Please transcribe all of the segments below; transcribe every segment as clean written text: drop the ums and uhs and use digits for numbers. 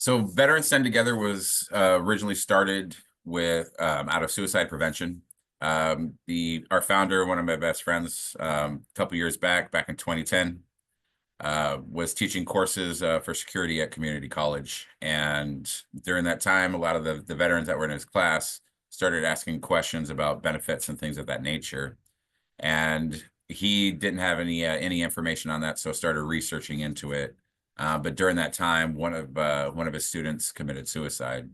So Veterans Stand Together was originally started with out of suicide prevention. Our founder, one of my best friends, a couple years back in 2010, was teaching courses for security at community college. And during that time, a lot of the veterans that were in his class started asking questions about benefits and things of that nature. And he didn't have any information on that, so started researching into it. But during that time, one of his students committed suicide,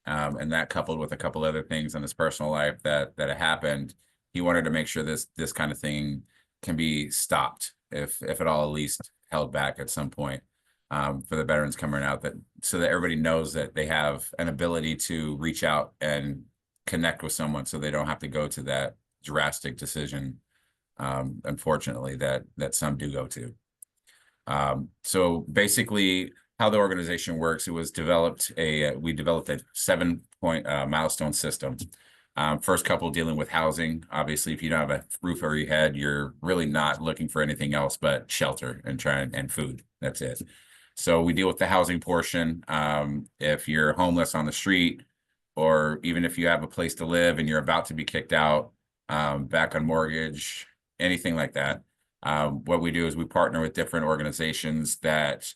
and that coupled with a couple other things in his personal life that had happened, he wanted to make sure this kind of thing can be stopped, if at all, at least held back at some point, for the veterans coming out, that so that everybody knows that they have an ability to reach out and connect with someone, so they don't have to go to that drastic decision, unfortunately, that some do go to. So basically, how the organization works, we developed a 7-point milestone system. First couple dealing with housing. Obviously, if you don't have a roof over your head, you're really not looking for anything else but shelter and food. That's it. So we deal with the housing portion. If you're homeless on the street, or even if you have a place to live and you're about to be kicked out, back on mortgage, anything like that. What we do is we partner with different organizations that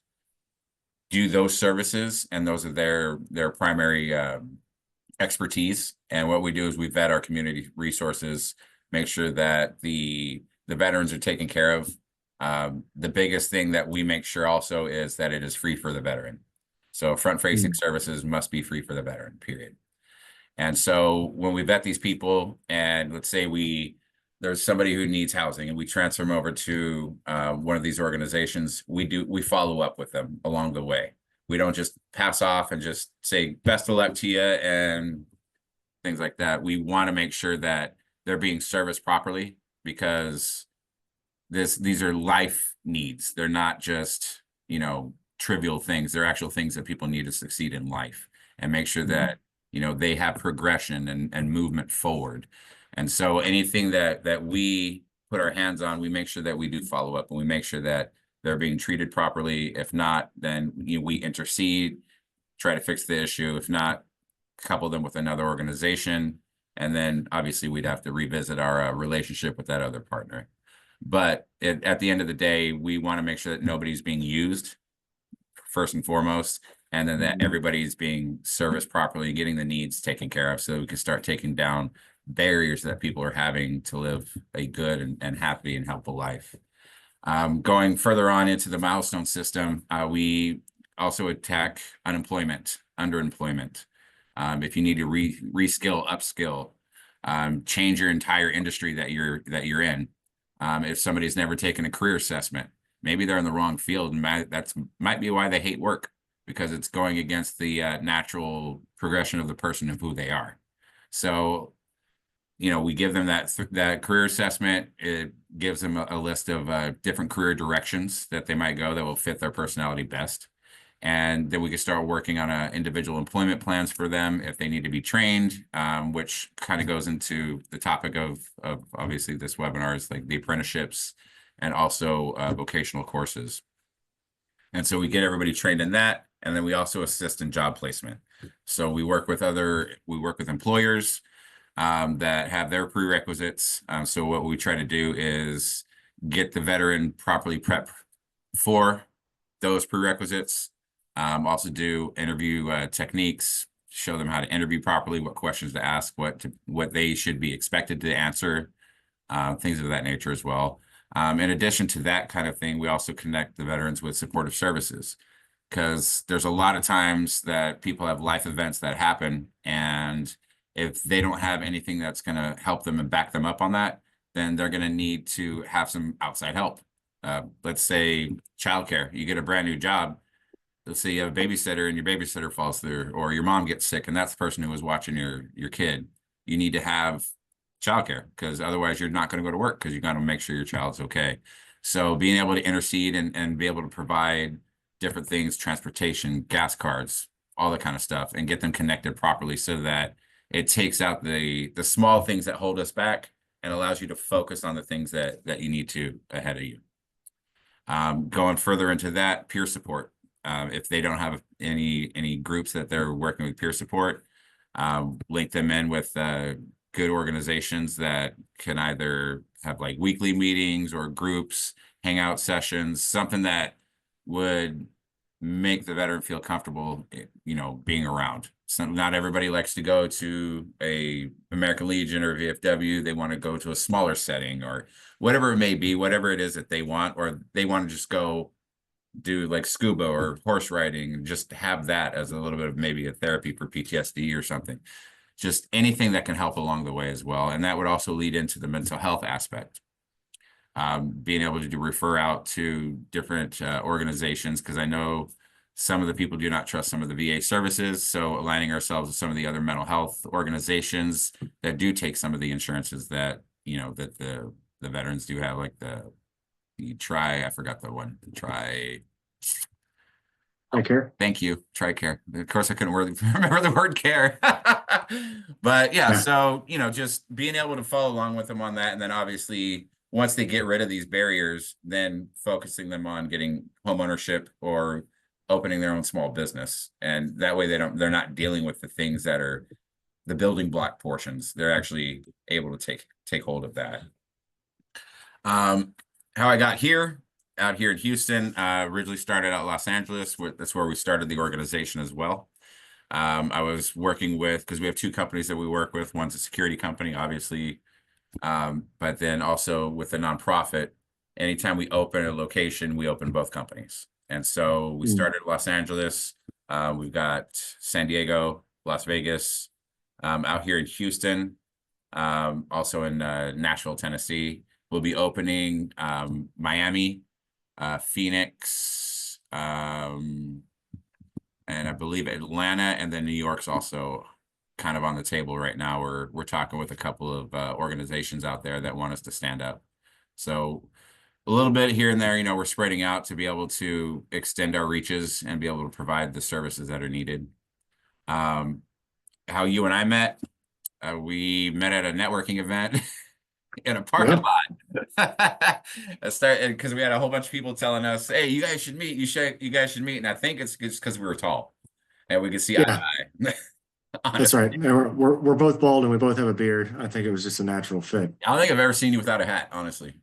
do those services, and those are their primary expertise. And what we do is we vet our community resources, make sure that the veterans are taken care of. The biggest thing that we make sure also is that it is free for the veteran. So front-facing services must be free for the veteran, period. And so when we vet these people, and let's say there's somebody who needs housing and we transfer them over to one of these organizations, we follow up with them along the way. We don't just pass off and just say best of luck to you and things like that. We want to make sure that they're being serviced properly, because these are life needs. They're not just, trivial things. They're actual things that people need to succeed in life, and make sure that they have progression and movement forward. And so anything that we put our hands on, we make sure that we do follow up, and we make sure that they're being treated properly. If not, then we intercede, try to fix the issue. If not, couple them with another organization, and then obviously we'd have to revisit our relationship with that other partner. But at the end of the day, we want to make sure that nobody's being used, first and foremost, and then that everybody's being serviced properly, getting the needs taken care of, so we can start taking down barriers that people are having to live a good and happy and helpful life. Going further on into the milestone system, we also attack unemployment, underemployment. If you need to reskill, upskill, change your entire industry that you're in. If somebody's never taken a career assessment, maybe they're in the wrong field, and might be why they hate work, because it's going against the natural progression of the person of who they are. So, we give them that career assessment. It gives them a list of different career directions that they might go that will fit their personality best. And then we can start working on individual employment plans for them if they need to be trained, which kind of goes into the topic of obviously this webinar, is like the apprenticeships and also vocational courses. And so we get everybody trained in that, and then we also assist in job placement. So we work with employers that have their prerequisites. So what we try to do is get the veteran properly prepped for those prerequisites. Also do interview techniques, show them how to interview properly, what questions to ask, what they should be expected to answer, things of that nature as well. In addition to that kind of thing, we also connect the veterans with supportive services, because there's a lot of times that people have life events that happen, and if they don't have anything that's going to help them and back them up on that, then they're going to need to have some outside help. Let's say childcare. You get a brand new job. Let's say you have a babysitter and your babysitter falls through, or your mom gets sick and that's the person who was watching your kid. You need to have childcare, because otherwise you're not going to go to work, because you got to make sure your child's okay. So being able to intercede and be able to provide different things, transportation, gas cards, all that kind of stuff, and get them connected properly, so that it takes out the small things that hold us back and allows you to focus on the things that you need to ahead of you. Going further into that, peer support. If they don't have any groups that they're working with peer support, link them in with good organizations that can either have like weekly meetings or groups, hangout sessions, something that would make the veteran feel comfortable, being around. So not everybody likes to go to a American Legion or VFW. They want to go to a smaller setting or whatever it may be, whatever it is that they want, or they want to just go do like scuba or horse riding and just have that as a little bit of maybe a therapy for PTSD or something. Just anything that can help along the way as well. And that would also lead into the mental health aspect. Being able to refer out to different organizations, because I know some of the people do not trust some of the VA services. So aligning ourselves with some of the other mental health organizations that do take some of the insurances that, that the veterans do have, like the I forgot the one, TRICARE. Thank you. TRICARE. Of course, I couldn't remember the word care. But yeah, so, just being able to follow along with them on that. And then obviously, once they get rid of these barriers, then focusing them on getting home ownership or opening their own small business. And that way they're not dealing with the things that are the building block portions. They're actually able to take hold of that. How I got here, out here in Houston, originally started out Los Angeles. That's where we started the organization as well. I was working with, because we have two companies that we work with. One's a security company, obviously, but then also with a nonprofit. Anytime we open a location, we open both companies. And so we started Los Angeles. We've got San Diego, Las Vegas, out here in Houston, also in Nashville, Tennessee. We'll be opening Miami, Phoenix, and I believe Atlanta, and then New York's also kind of on the table right now. We're talking with a couple of organizations out there that want us to stand up. So a little bit here and there, we're spreading out to be able to extend our reaches and be able to provide the services that are needed. How you and I met, we met at a networking event in a parking lot. Because we had a whole bunch of people telling us, "Hey, you guys should meet. You guys should meet." And I think it's because we were tall and we could see eye to eye. That's right. And we're both bald and we both have a beard. I think it was just a natural fit. I don't think I've ever seen you without a hat, honestly.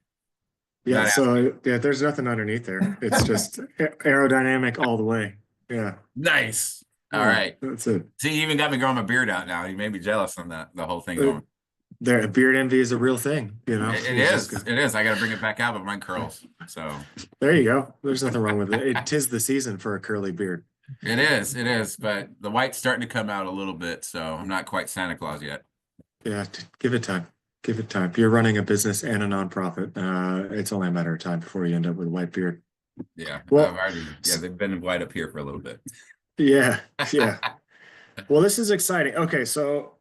Yeah. So there's nothing underneath there. It's just aerodynamic all the way. Yeah. Nice. All right. That's it. See, you even got me growing my beard out now. You made me jealous on the whole thing going. Beard envy is a real thing, It is. It is. I got to bring it back out, but mine curls. So there you go. There's nothing wrong with it. It is the season for a curly beard. It is. It is. But the white's starting to come out a little bit, so I'm not quite Santa Claus yet. Yeah, give it time. Give it time. If you're running a business and a nonprofit, it's only a matter of time before you end up with a white beard. Yeah. Well, they've been white up here for a little bit. Yeah. Yeah. Well, this is exciting. Okay, so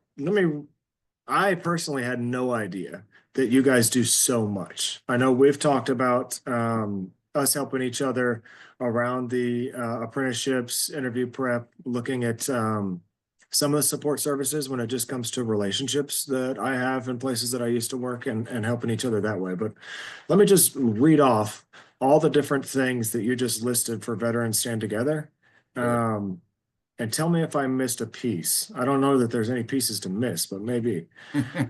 I personally had no idea that you guys do so much. I know we've talked about us helping each other around the apprenticeships, interview prep, looking at some of the support services when it just comes to relationships that I have in places that I used to work and helping each other that way. But let me just read off all the different things that you just listed for Veterans Stand Together. And tell me if I missed a piece. I don't know that there's any pieces to miss, but maybe.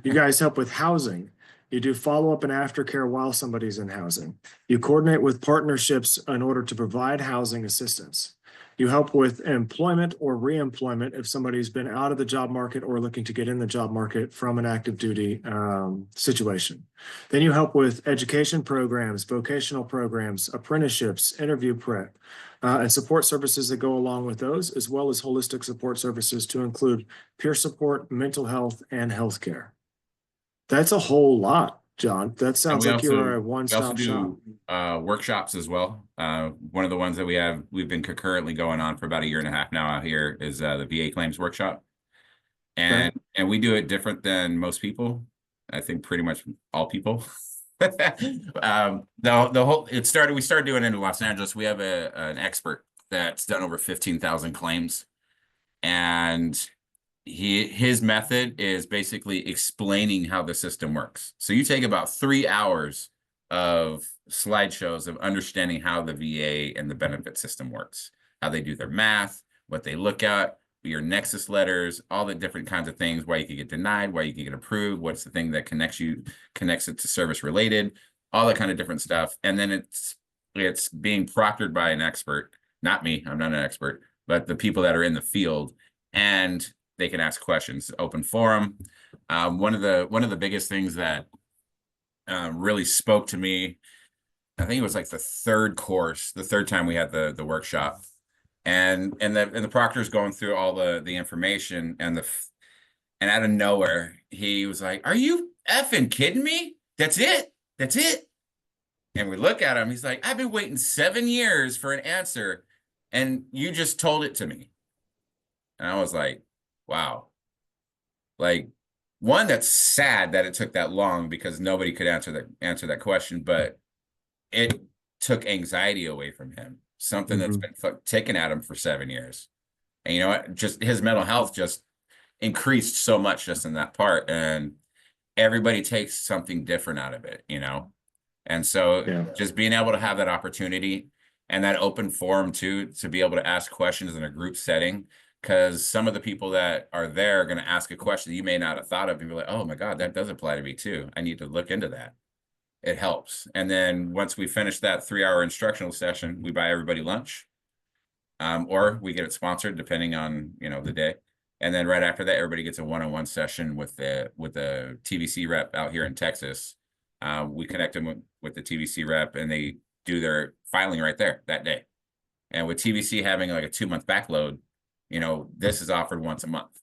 You guys help with housing. You do follow-up and aftercare while somebody's in housing. You coordinate with partnerships in order to provide housing assistance. You help with employment or reemployment if somebody's been out of the job market or looking to get in the job market from an active duty situation. Then you help with education programs, vocational programs, apprenticeships, interview prep, and support services that go along with those, as well as holistic support services to include peer support, mental health, and healthcare. That's a whole lot, John. That sounds like you're a one-stop shop. Workshops as well. One of the ones that we've been concurrently going on for about 1.5 years now out here is the VA claims workshop. And we do it different than most people. I think pretty much all people. We started doing it in Los Angeles. We have an expert that's done over 15,000 claims, and his method is basically explaining how the system works. So you take about 3 hours of slideshows of understanding how the VA and the benefit system works. how they do their math, what they look at, your nexus letters, all the different kinds of things, why you can get denied, why you can get approved, what's the thing that connects it to service related, all that kind of different stuff. And then it's being proctored by an expert, not me, I'm not an expert, but the people that are in the field, and they can ask questions. Open forum. One of the biggest things that really spoke to me, I think it was like the third time we had the workshop, and the proctor's going through all the information, and out of nowhere he was like, "Are you effing kidding me? That's it. That's it." And we look at him. He's like, "I've been waiting 7 years for an answer, and you just told it to me." And I was like, "Wow." Like, one, that's sad that it took that long because nobody could answer that question, but it took anxiety away from him. Something that's been taken at him for 7 years. And you know what? Just his mental health just increased so much just in that part. And everybody takes something different out of it, you know? And so Yeah. just being able to have that opportunity and that open forum too, to be able to ask questions in a group setting, because some of the people that are there are going to ask a question that you may not have thought of, and be like, "Oh my God, that does apply to me too. I need to look into that." It helps. And then once we finish that 3-hour instructional session, we buy everybody lunch, or we get it sponsored depending on, you know, the day. And then right after that, everybody gets a one-on-one session with the TVC rep out here in Texas. We connect them with the TVC rep, and they do their filing right there that day. And with TVC having like a 2-month backload, you know, this is offered once a month.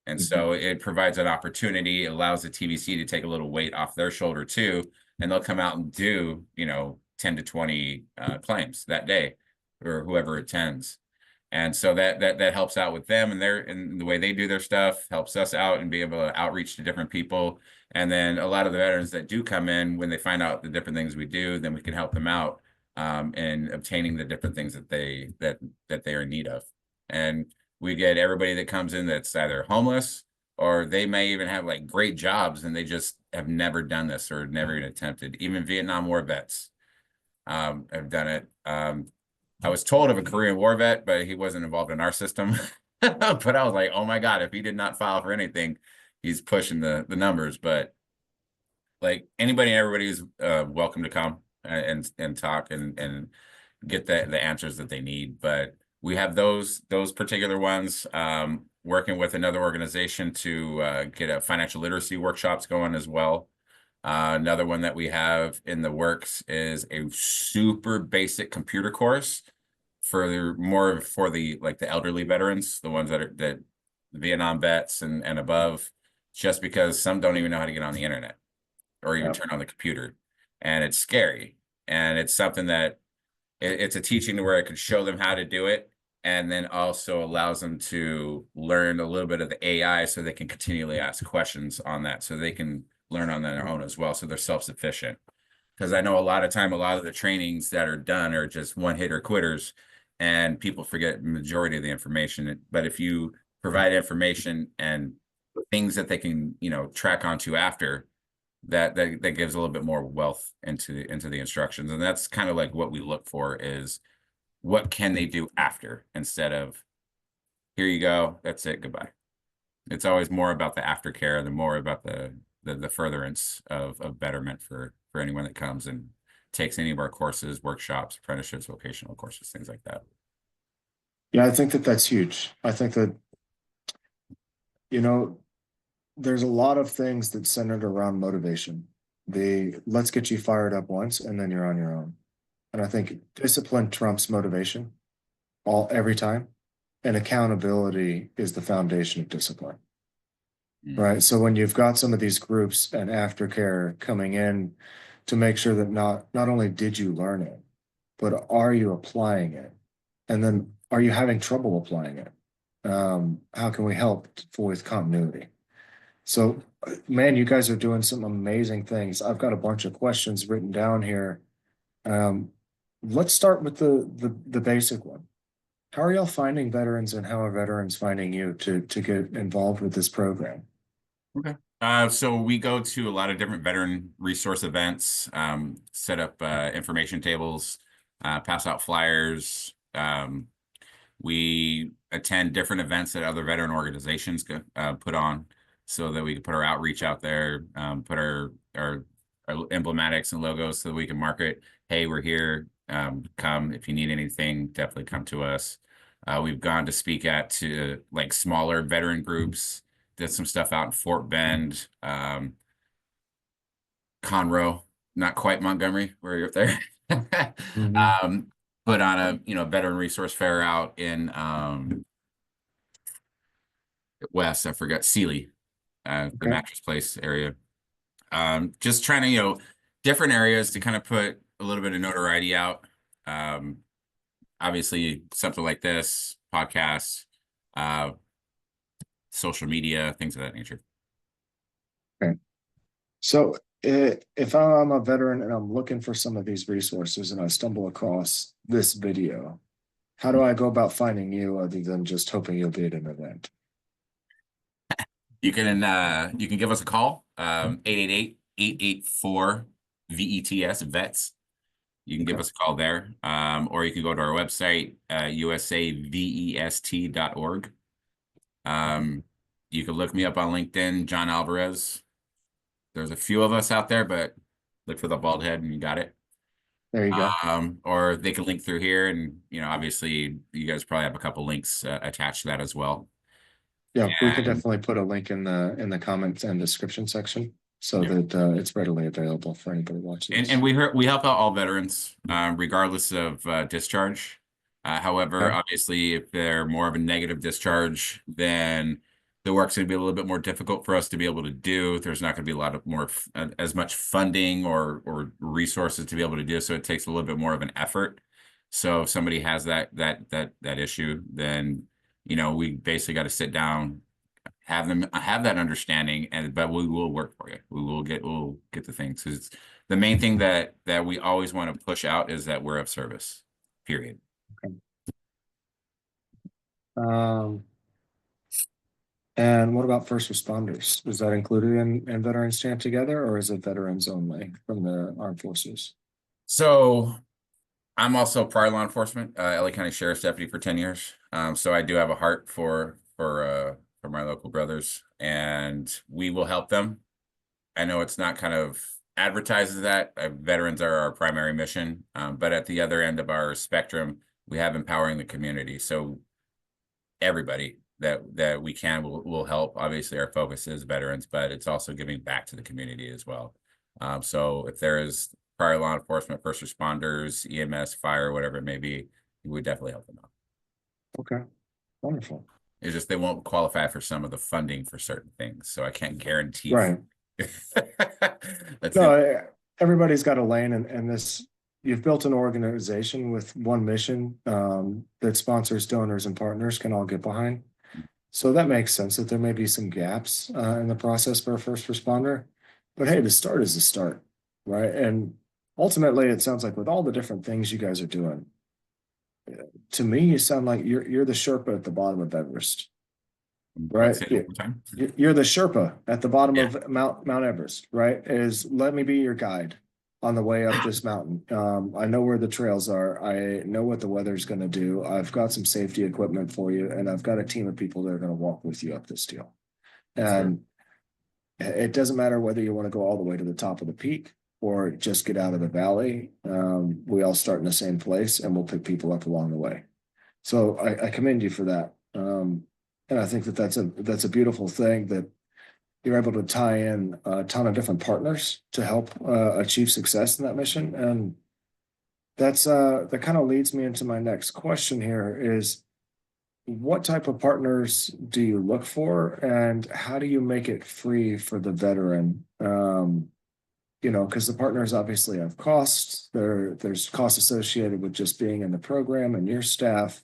And so it provides an opportunity, allows the TVC to take a little weight off their shoulder too, and they'll come out and do, you know, 10 to 20 claims that day, or whoever attends. And so that helps out with them, and the way they do their stuff helps us out and be able to outreach to different people. And then a lot of the veterans that do come in, when they find out the different things we do, then we can help them out in obtaining the different things that they are in need of. And we get everybody that comes in that's either homeless, or they may even have like great jobs and they just have never done this or never even attempted. Even Vietnam War vets have done it. I was told of a Korean War vet, but he wasn't involved in our system. But I was like, oh my God, if he did not file for anything, he's pushing the numbers. But like, anybody and everybody is welcome to come and talk and get the answers that they need. But we have those particular ones, working with another organization to get a financial literacy workshops going as well. Another one that we have in the works is a super basic computer course for the elderly veterans, the ones that Vietnam vets and above, just because some don't even know how to get on the internet or even turn on the computer, and it's scary. And it's something that it's a teaching to where I could show them how to do it, and then also allows them to learn a little bit of the AI so they can continually ask questions on that, so they can learn on their own as well, so they're self-sufficient. Because I know a lot of the trainings that are done are just one-hitter quitters, and people forget the majority of the information. But if you provide information and things that they can, you know, track onto after, that gives a little bit more wealth into the instructions. And that's kind of like what we look for, is what can they do after, instead of here you go, that's it, goodbye. It's always more about the aftercare, and more about the furtherance of betterment for anyone that comes and takes any of our courses, workshops, apprenticeships, vocational courses, things like that. Yeah, I think that that's huge. I think that, you know, there's a lot of things that centered around motivation. Let's get you fired up once and then you're on your own. And I think discipline trumps motivation every time. And accountability is the foundation of discipline. Right. So when you've got some of these groups and aftercare coming in to make sure that not only did you learn it, but are you applying it? And then are you having trouble applying it? How can we help with continuity? So, man, you guys are doing some amazing things. I've got a bunch of questions written down here. Let's start with the basic one. How are y'all finding veterans, and how are veterans finding you to get involved with this program? Okay. So we go to a lot of different veteran resource events, set up information tables, pass out flyers, We attend different events that other veteran organizations put on so that we can put our outreach out there, put our emblematics and logos so that we can market, hey, we're here. Come if you need anything, definitely come to us. We've gone to speak at to like smaller veteran groups, did some stuff out in Fort Bend, Conroe, not quite Montgomery, where you're up there. Mhm. um, put on a veteran resource fair out in West, I forgot Sealy, the Okay. mattress place area. Just trying to, different areas to kind of put a little bit of notoriety out. Um, Obviously something like this, podcasts, uh, social media, things of that nature. Okay. So if I'm a veteran and I'm looking for some of these resources and I stumble across this video, how do I go about finding you other than just hoping you'll be at an event? You can give us a call, 888-884 VETS vets. You can give Okay. us a call there, or you can go to our website, usavest.org. You can look me up on LinkedIn, John Alvarez. There's a few of us out there, but look for the bald head and you got it. There you go. Or they can link through here, and obviously you guys probably have a couple links attached to that as well. Yeah, we can And definitely put a link in the comments and description section so yeah. that it's readily available for anybody watching And this. we help out all veterans, regardless of discharge. However, Okay. obviously, if they're more of a negative discharge, then the work's going to be a little bit more difficult for us to be able to do. There's not going to be a lot of more as much funding or resources to be able to do. So it takes a little bit more of an effort. So if somebody has that issue, then we basically got to sit down, have them have that understanding, and but we will work for you. We'll get the things, because the main thing that we always want to push out is that we're of service, period. Okay. Um, and what about first responders? Is that included in Veterans Stand Together, or is it veterans only from the armed forces? So I'm also prior law enforcement, LA County Sheriff's Deputy for 10 years. So I do have a heart for my local brothers, and we will help them. I know it's not kind of advertised as that. Veterans are our primary mission, but at the other end of our spectrum, we have empowering the community. So everybody that we can will help. Obviously, our focus is veterans, but it's also giving back to the community as well. So if there is prior law enforcement, first responders, EMS, fire, whatever it may be, we would definitely help them out. Okay, wonderful. It's just they won't qualify for some of the funding for certain things, so I can't guarantee. Right. That's No, it. everybody's got a lane, and this you've built an organization with one mission that sponsors, donors, and partners can all get behind. So that makes sense that there may be some gaps in the process for a first responder. But hey, the start is the start, right? And ultimately, it sounds like with all the different things you guys are doing, to me, you sound like you're the Sherpa at the bottom of Everest, What, right? say it one more time? You're the Sherpa at the bottom Yeah. of Mount Everest, right? Is let me be your guide on the way up this mountain. I know where the trails are. I know what the weather's going to do. I've got some safety equipment for you, and I've got a team of people that are going to walk with you up this deal. Yes, sir. And it doesn't matter whether you want to go all the way to the top of the peak or just get out of the valley. We all start in the same place, and we'll pick people up along the way. So I commend you for that. And I think that that's a beautiful thing that you're able to tie in a ton of different partners to help achieve success in that mission. And that kind of leads me into my next question here is what type of partners do you look for and how do you make it free for the veteran? Because the partners obviously have costs. There's costs associated with just being in the program and your staff.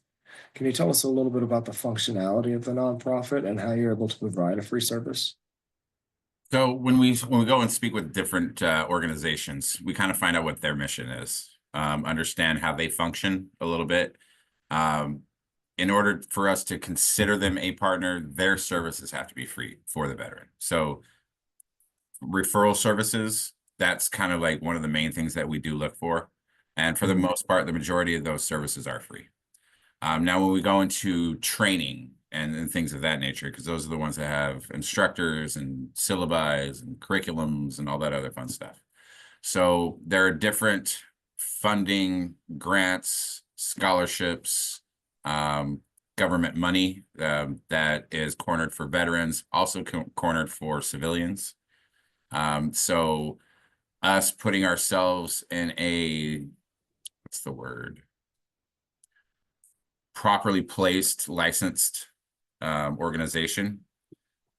Can you tell us a little bit about the functionality of the nonprofit and how you're able to provide a free service? So when we go and speak with different organizations, we kind of find out what their mission is, understand how they function a little bit. Um, in order for us to consider them a partner, their services have to be free for the veteran. So referral services, that's kind of like one of the main things that we do look for. And for the Mhm. most part, the majority of those services are free. Now, when we go into training and things of that nature, because those are the ones that have instructors and syllabi and curriculums and all that other fun stuff. So there are different funding, grants, scholarships, government money that is cornered for veterans, also cornered for civilians. So us putting ourselves in a, what's the word? Properly placed, licensed organization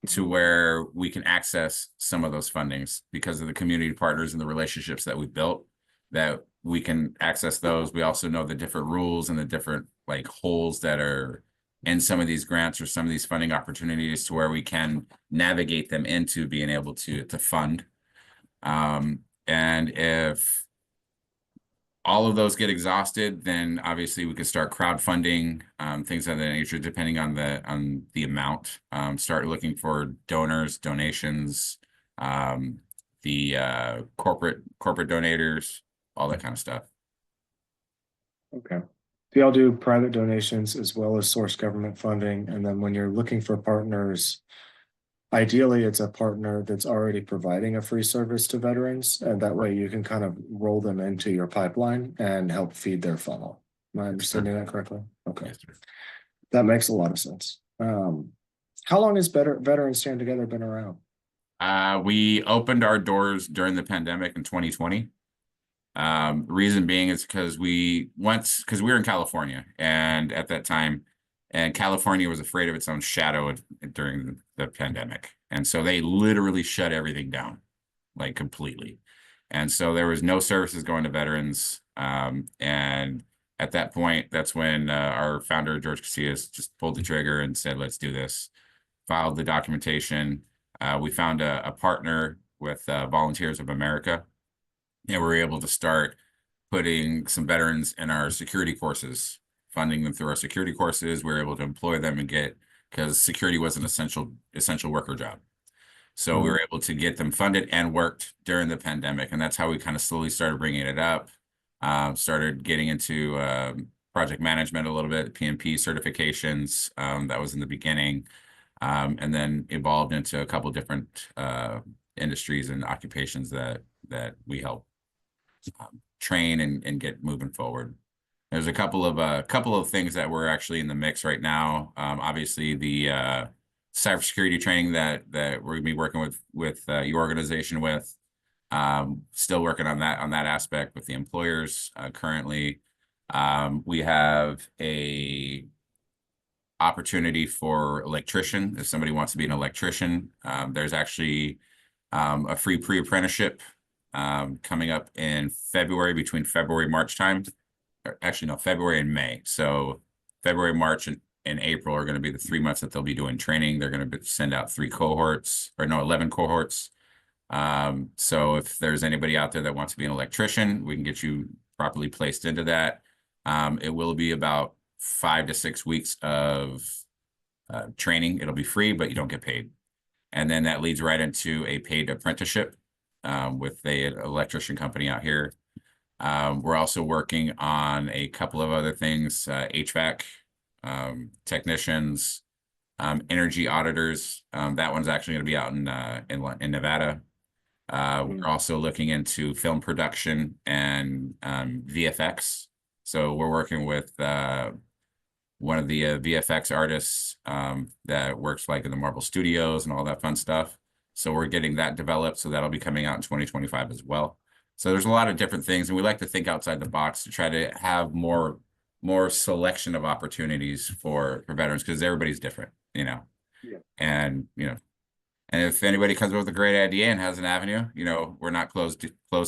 to where we can access some of those fundings because of the community partners and the relationships that we've built, that we can access those. We also know the different rules and the different like holes that are in some of these grants or some of these funding opportunities to where we can navigate them into being able to fund. And if all of those get exhausted, then obviously we could start crowdfunding, things of that nature, depending on the amount. Start looking for donors, donations, the corporate donators, all that kind of stuff. Okay. Do y'all do private donations as well as source government funding? And then when you're looking for partners, ideally it's a partner that's already providing a free service to veterans, and that way you can kind of roll them into your pipeline and help feed their funnel. Am I understanding that correctly? Okay. Yes, sir. That makes a lot of sense. How long has Veterans Stand Together been around? We opened our doors during the pandemic in 2020. Reason being is because we were in California, and at that time, and California was afraid of its own shadow during the pandemic. And so they literally shut everything down, like completely. And so there was no services going to veterans. And at that point, that's when our founder, George Casillas, just pulled the trigger and said, let's do this. Filed the documentation. We found a partner with Volunteers of America, and we were able to start putting some veterans in our security courses, funding them through our security courses. We were able to employ them and because security was an essential worker job. So we were able to get them funded and worked during the pandemic. And that's how we kind of slowly started bringing it up, started getting into project management a little bit, PMP certifications. That was in the beginning, and then evolved into a couple different industries and occupations that we help train and get moving forward. There's a couple of things that we're actually in the mix right now. Obviously, the cybersecurity training that we're gonna be working with your organization with. Still working on that aspect with the employers currently. We have a opportunity for electrician. If somebody wants to be an electrician, there's actually a free pre-apprenticeship coming up in February, between February, March time. Actually, no, February and May. So February, March, and April are going to be the 3 months that they'll be doing training. They're going to send out 11 cohorts. So if there's anybody out there that wants to be an electrician, we can get you properly placed into that. It will be about 5 to 6 weeks of training. It'll be free, but you don't get paid. And then that leads right into a paid apprenticeship with an electrician company out here. We're also working on a couple of other things, HVAC technicians, energy auditors. That one's actually going to be out in Nevada. We're also looking into film production and VFX. So we're working with one of the VFX artists that works like in the Marvel Studios and all that fun stuff. So we're getting that developed. So that'll be coming out in 2025 as well. So there's a lot of different things, and we like to think outside the box to try to have more selection of opportunities for veterans, because everybody's different, you know. Yeah. And and if anybody comes up with a great idea and has an avenue, we're not closed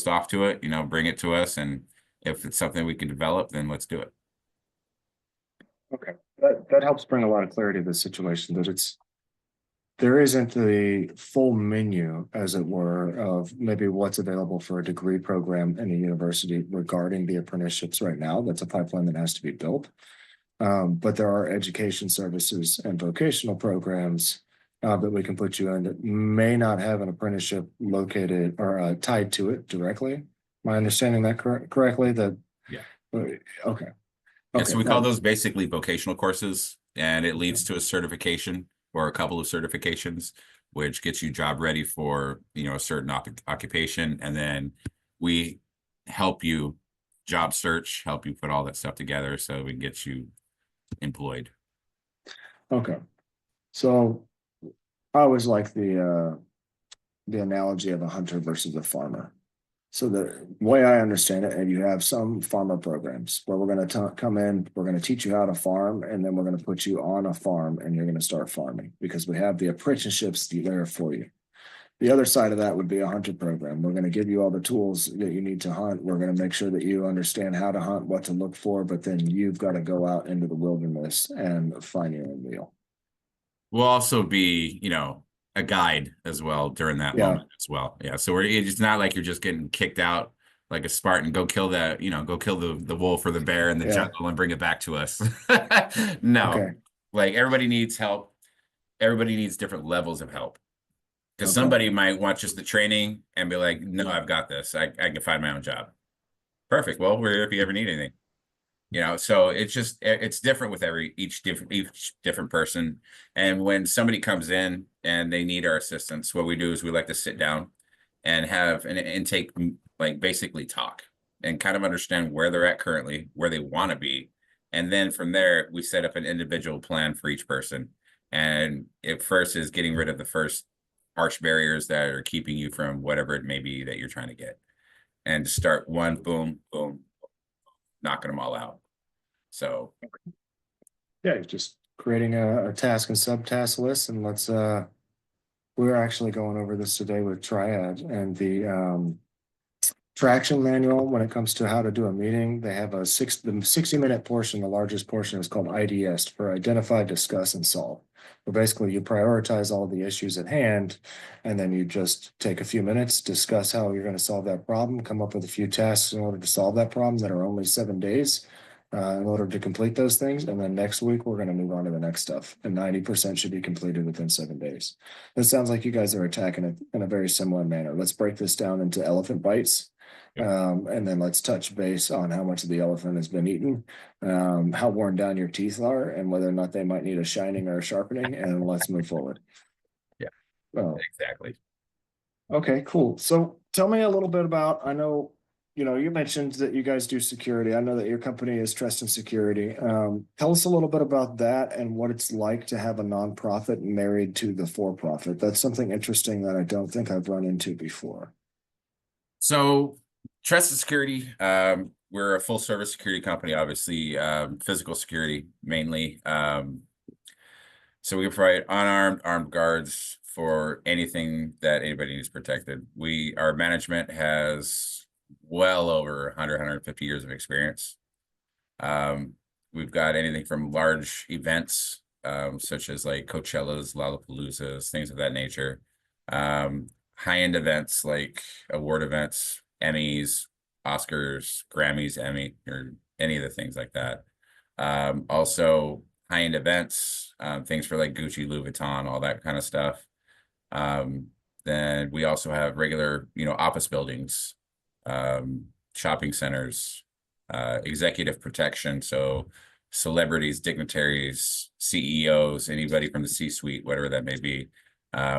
off to it. Bring it to us, and if it's something we can develop, then let's do it. Okay, that helps bring a lot of clarity to the situation, that there isn't the full menu, as it were, of maybe what's available for a degree program in a university regarding the apprenticeships right now. That's a pipeline that has to be built. But there are education services and vocational programs that we can put you in that may not have an apprenticeship located or tied to it directly. Am I understanding that correctly? Yeah. Okay. Yeah, Okay, so we call now, those basically vocational courses, and it leads to a certification or a couple of certifications, which gets you job ready for, a certain occupation. And then we help you job search, help you put all that stuff together so we can get you employed. okay. So I always like the analogy of a hunter versus a farmer. So the way I understand it, and you have some farmer programs where we're going to come in, we're going to teach you how to farm, and then we're going to put you on a farm and you're going to start farming because we have the apprenticeships there for you. The other side of that would be a hunter program. We're going to give you all the tools that you need to hunt. We're going to make sure that you understand how to hunt, what to look for, but then you've got to go out into the wilderness and find your own meal. We'll also be, a guide as well during that Yeah, moment as well. Yeah. So it's not like you're just getting kicked out like a Spartan, go kill that, go kill the wolf or the bear in the yeah. jungle and bring it back to us. No, Okay, like everybody needs help. Everybody needs different levels of help. Because okay, somebody might want just the training and be like, no, I've got this. I can find my own job. Perfect. Well, we're here if you ever need anything. So it's different with each different person. And when somebody comes in and they need our assistance, what we do is we like to sit down and have an intake, like basically talk and kind of understand where they're at currently, where they want to be. And then from there, we set up an individual plan for each person. And it first is getting rid of the first harsh barriers that are keeping you from whatever it may be that you're trying to get. And start one, boom, boom, knocking them all out. So yeah. Just creating a task and subtask list, and we're actually going over this today with Triad and the traction manual when it comes to how to do a meeting. They have the 60-minute portion, the largest portion is called IDS for identify, discuss, and solve. But basically you prioritize all the issues at hand, and then you just take a few minutes, discuss how you're going to solve that problem, come up with a few tasks in order to solve that problem that are only 7 days. In order to complete those things. And then next week, we're going to move on to the next stuff. And 90% should be completed within 7 days. It sounds like you guys are attacking it in a very similar manner. Let's break this down into elephant bites. And then let's touch base on how much of the elephant has been eaten, how worn down your teeth are, and whether or not they might need a shining or a sharpening. And let's move forward. yeah, Oh, exactly. okay, cool. So tell me a little bit about, I know, you mentioned that you guys do security. I know that your company is Trust and Security. Tell us a little bit about that and what it's like to have a nonprofit married to the for-profit. That's something interesting that I don't think I've run into before. So Trust and Security, we're a full service security company, obviously, physical security mainly. So we provide unarmed, armed guards for anything that anybody needs protected. Our management has well over 100, 150 years of experience. We've got anything from large events, such as like Coachella's, Lollapaloozas, things of that nature. High-end events like award events, Emmys, Oscars, Grammys, Emmy, or any of the things like that. Also high-end events, things for like Gucci, Louis Vuitton, all that kind of stuff. Then we also have regular, office buildings, shopping centers, executive protection. So celebrities, dignitaries, CEOs, anybody from the C-suite, whatever that may be.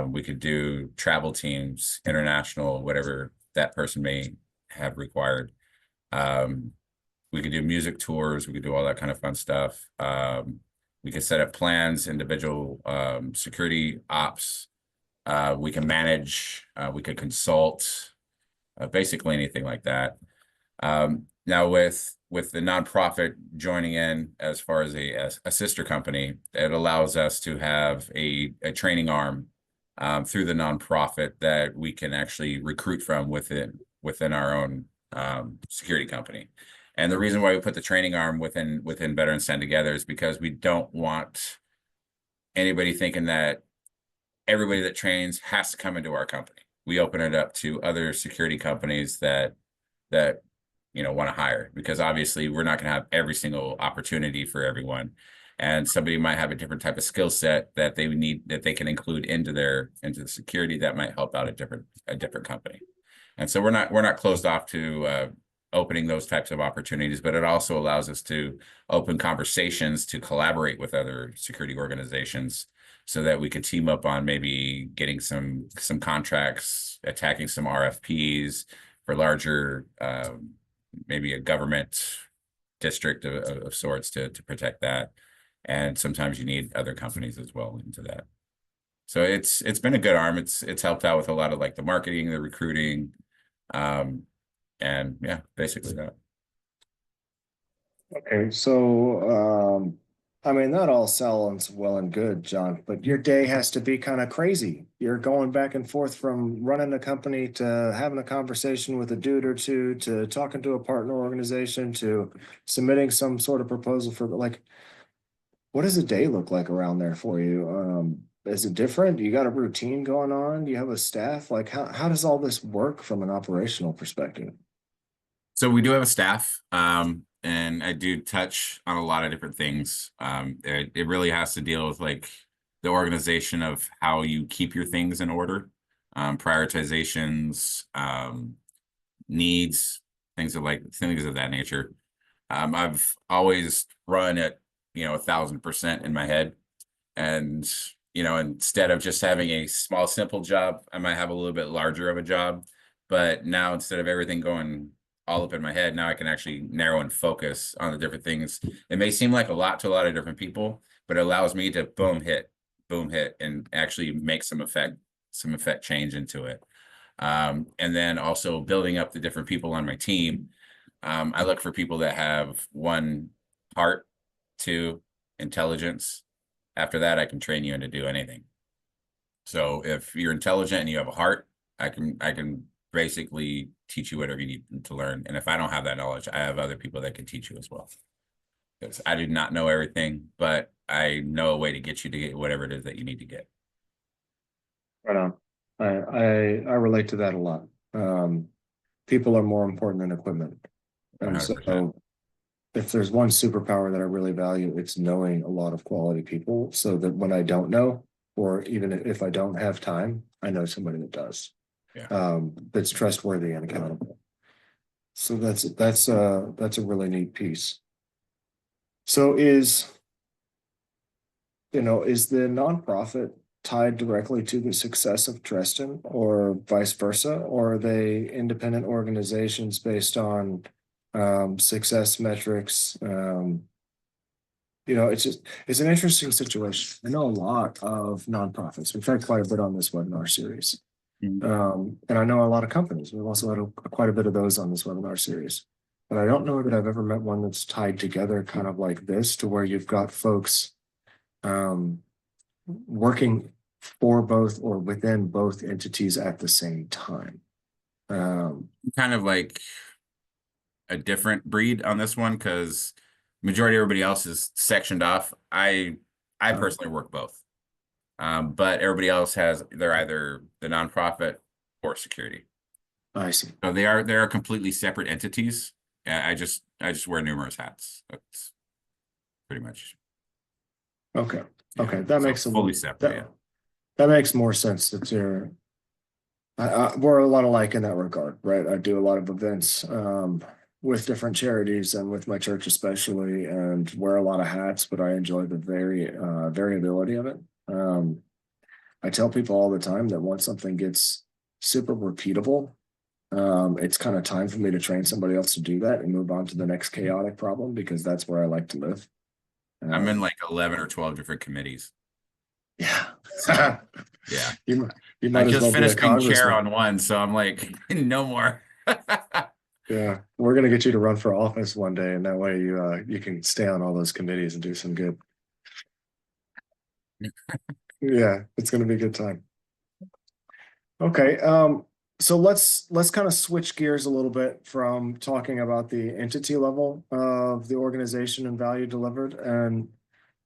We could do travel teams, international, whatever that person may have required. We could do music tours. We could do all that kind of fun stuff. We could set up plans, individual security ops. We can manage. We could consult. Basically anything like that. Now with the nonprofit joining in as far as a sister company, it allows us to have a training arm through the nonprofit that we can actually recruit from within our own security company. And the reason why we put the training arm within Veterans Stand Together is because we don't want anybody thinking that everybody that trains has to come into our company. We open it up to other security companies that want to hire, because obviously we're not going to have every single opportunity for everyone, and somebody might have a different type of skill set that they need that they can include into the security that might help out a different company. And so we're not closed off to opening those types of opportunities, but it also allows us to open conversations to collaborate with other security organizations so that we can team up on maybe getting some contracts, attacking some RFPs for larger, maybe a government district of sorts to protect that. And sometimes you need other companies as well into that. So it's been a good arm. It's helped out with a lot of like the marketing, the recruiting, and yeah, basically that. Okay, so I mean that all sounds well and good, John, but your day has to be kind of crazy. You're going back and forth from running a company to having a conversation with a dude or two to talking to a partner organization to submitting some sort of proposal for like what does a day look like around there for you? Is it different? You got a routine going on? Do you have a staff? Like how does all this work from an operational perspective? So we do have a staff, and I do touch on a lot of different things. It really has to deal with like the organization of how you keep your things in order, prioritizations, needs, things of that nature. I've always run at 1,000% in my head, and instead of just having a small simple job, I might have a little bit larger of a job. But now instead of everything going all up in my head, now I can actually narrow and focus on the different things. It may seem like a lot to a lot of different people, but it allows me to boom hit, and actually make some effect change into it. And then also building up the different people on my team. I look for people that have one, heart, two, intelligence. After that, I can train you into do anything. So if you're intelligent and you have a heart, I can basically teach you whatever you need to learn. And if I don't have that knowledge, I have other people that can teach you as well. Because I do not know everything, but I know a way to get you to get whatever it is that you need to get. Right on. I relate to that a lot. People are more important than equipment. And 100%. so if there's one superpower that I really value, it's knowing a lot of quality people so that when I don't know, or even if I don't have time, I know somebody that does. Yeah. That's trustworthy and accountable. So that's a really neat piece. So is the nonprofit tied directly to the success of Dresden or vice versa, or are they independent organizations based on success metrics? It's an interesting situation. I know a lot of nonprofits. We've had quite a bit on this webinar series. Mhm. And I know a lot of companies. We've also had quite a bit of those on this webinar series. But I don't know that I've ever met one that's tied together kind of like this to where you've got folks um, working for both or within both entities at the same time. Kind of like a different breed on this one because majority of everybody else is sectioned off. I personally work both. But everybody else they're either the nonprofit or security. I see. So they are completely separate entities. I just wear numerous hats. That's pretty much. Okay. Yeah. Okay. That So makes fully separate. Yeah. that makes more sense that we're a lot alike in that regard, right? I do a lot of events with different charities and with my church especially, and wear a lot of hats, but I enjoy the variability of it. I tell people all the time that once something gets super repeatable, it's kind of time for me to train somebody else to do that and move on to the next chaotic problem because that's where I like to live. I'm in Um, like 11 or 12 different committees. yeah. So yeah. You I might as just well be a finished being chair congressman. on one, so I'm like, no more. Yeah, we're gonna get you to run for office one day, and that way you can stay on all those committees and do some good. Yeah, it's gonna be a good time. Okay, so let's kind of switch gears a little bit from talking about the entity level of the organization and value delivered, and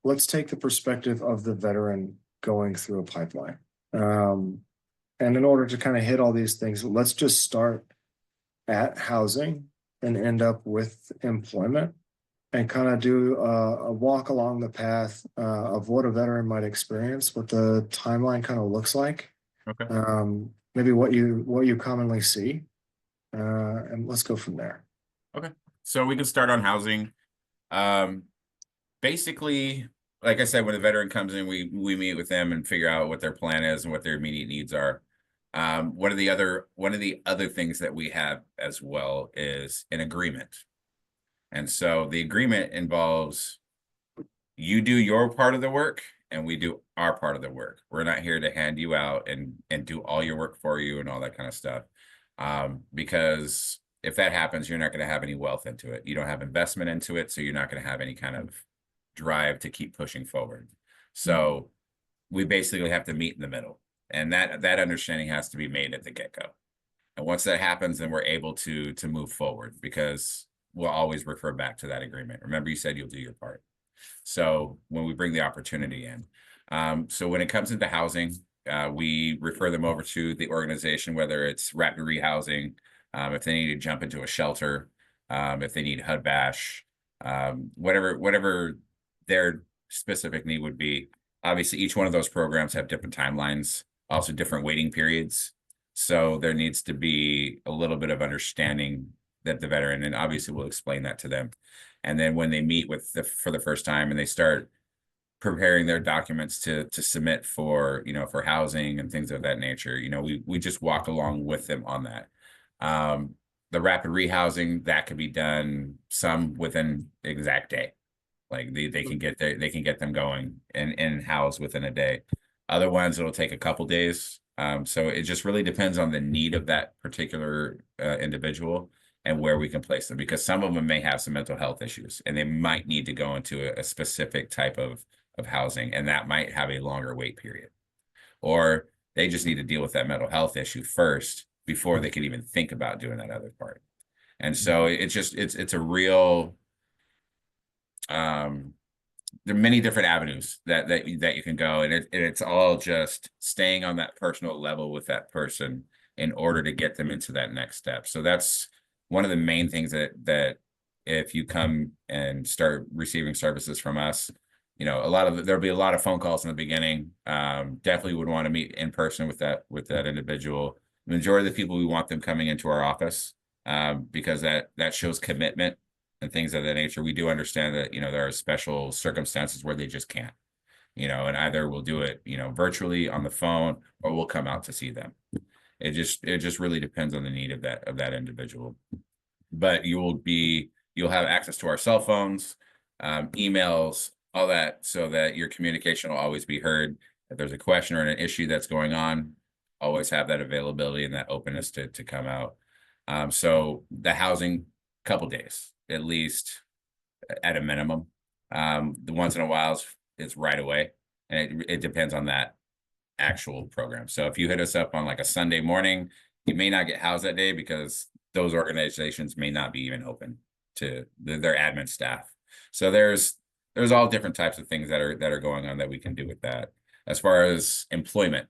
let's take the perspective of the veteran going through a pipeline. And in order to kind of hit all these things, let's just start at housing and end up with employment and kind of do a walk along the path of what a veteran might experience, what the timeline kind of looks like, Okay. maybe what you commonly see, and let's go from there. Okay. So we can start on housing. Um, Basically, like I said, when a veteran comes in, we meet with them and figure out what their plan is and what their immediate needs are. One of the other things that we have as well is an agreement. And so the agreement involves you do your part of the work and we do our part of the work. We're not here to hand you out and do all your work for you and all that kind of stuff. Because if that happens, you're not going to have any wealth into it. You don't have investment into it, so you're not going to have any kind of drive to keep pushing forward. So we basically have to meet in the middle, and that understanding has to be made at the get-go. And once that happens, then we're able to move forward because we'll always refer back to that agreement. Remember, you said you'll do your part. So when we bring the opportunity in, so when it comes into housing, we refer them over to the organization, whether it's rapid rehousing, if they need to jump into a shelter, if they need HUD bash, whatever their specific need would be. Obviously, each one of those programs have different timelines, also different waiting periods. So there needs to be a little bit of understanding that the veteran, and obviously we'll explain that to them. And then when they meet with for the first time and they start preparing their documents to submit for, for housing and things of that nature, we just walk along with them on that. The rapid rehousing that could be done some within exact day. Like they can get them going and housed within a day. Other ones it'll take a couple days. So it just really depends on the need of that particular individual and where we can place them, because some of them may have some mental health issues and they might need to go into a specific type of housing, and that might have a longer wait period. Or they just need to deal with that mental health issue first before they could even think about doing that other part. And so it's a real there are many different avenues that you can go, and it's all just staying on that personal level with that person in order to get them into that next step. So that's one of the main things that if you come and start receiving services from us, there'll be a lot of phone calls in the beginning. Definitely would want to meet in person with that individual. The majority of the people, we want them coming into our office, because that shows commitment and things of that nature. We do understand that, there are special circumstances where they just can't, and either we'll do it, virtually on the phone, or we'll come out to see them. It just really depends on the need of that individual. But you'll have access to our cell phones, emails, all that, so that your communication will always be heard. If there's a question or an issue that's going on, always have that availability and that openness to come out. So the housing, couple days at least, at a minimum. The once in a while is right away, and it depends on that actual program. So if you hit us up on like a Sunday morning, you may not get housed that day because those organizations may not be even open to their admin staff. So there's all different types of things that are going on that we can do with that. As far as employment,